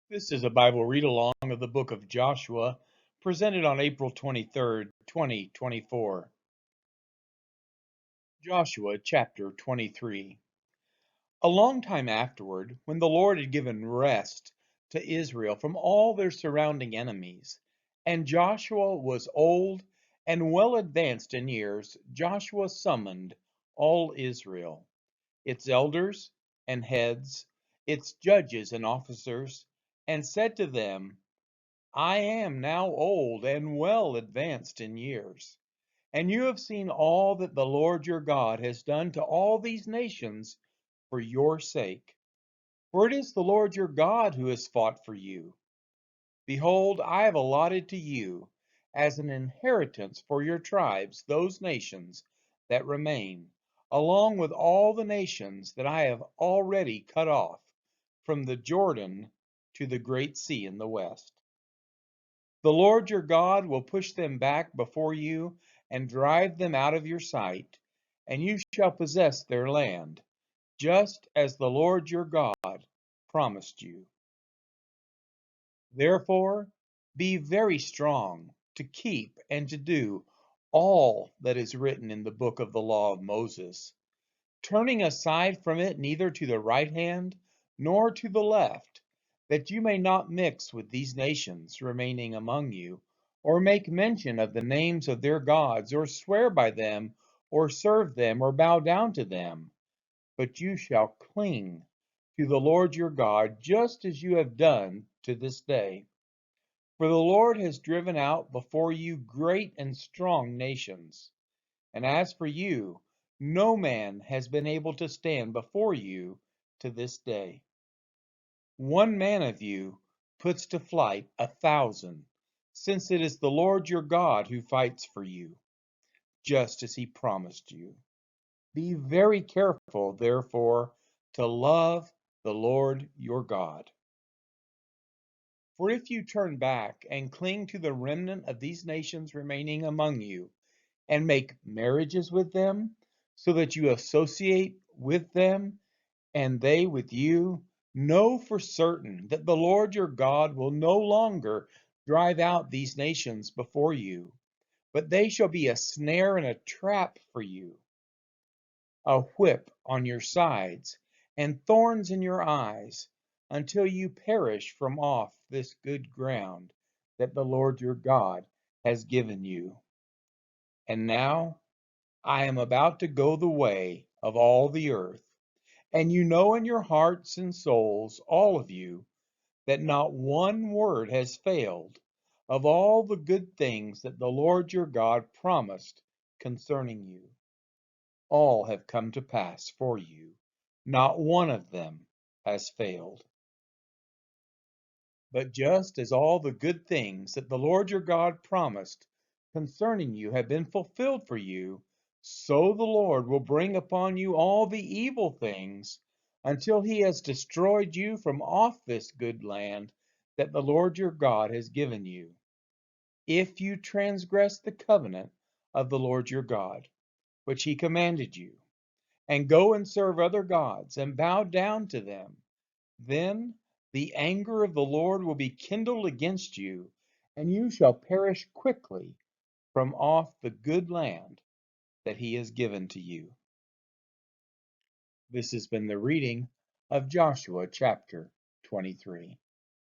This is a Bible read along of the book of Joshua, presented on April 23rd, 2024. Joshua chapter 23. A long time afterward, when the Lord had given rest to Israel from all their surrounding enemies, and Joshua was old and well advanced in years, Joshua summoned all Israel, its elders and heads, its judges and officers, and said to them, I am now old and well advanced in years, and you have seen all that the Lord your God has done to all these nations for your sake. For it is the Lord your God who has fought for you. Behold, I have allotted to you as an inheritance for your tribes those nations that remain, along with all the nations that I have already cut off, from the Jordan to the great sea in the west. The Lord your God will push them back before you and drive them out of your sight, and you shall possess their land, just as the Lord your God promised you. Therefore, be very strong to keep and to do all that is written in the book of the law of Moses, turning aside from it neither to the right hand nor to the left, that you may not mix with these nations remaining among you, or make mention of the names of their gods, or swear by them, or serve them, or bow down to them. But you shall cling to the Lord your God, just as you have done to this day. For the Lord has driven out before you great and strong nations. And as for you, no man has been able to stand before you to this day. One man of you puts to flight 1,000, since it is the Lord your God who fights for you, just as he promised you. Be very careful, therefore, to love the Lord your God. For if you turn back and cling to the remnant of these nations remaining among you, and make marriages with them, so that you associate with them and they with you, know for certain that the Lord your God will no longer drive out these nations before you, but they shall be a snare and a trap for you, a whip on your sides, and thorns in your eyes, until you perish from off this good ground that the Lord your God has given you. And now I am about to go the way of all the earth, and you know in your hearts and souls, all of you, that not one word has failed of all the good things that the Lord your God promised concerning you. All have come to pass for you, not one of them has failed. But just as all the good things that the Lord your God promised concerning you have been fulfilled for you, so the Lord will bring upon you all the evil things until he has destroyed you from off this good land that the Lord your God has given you, if you transgress the covenant of the Lord your God, which he commanded you, and go and serve other gods and bow down to them. Then the anger of the Lord will be kindled against you, and you shall perish quickly from off the good land that he has given to you. This has been the reading of Joshua chapter 23.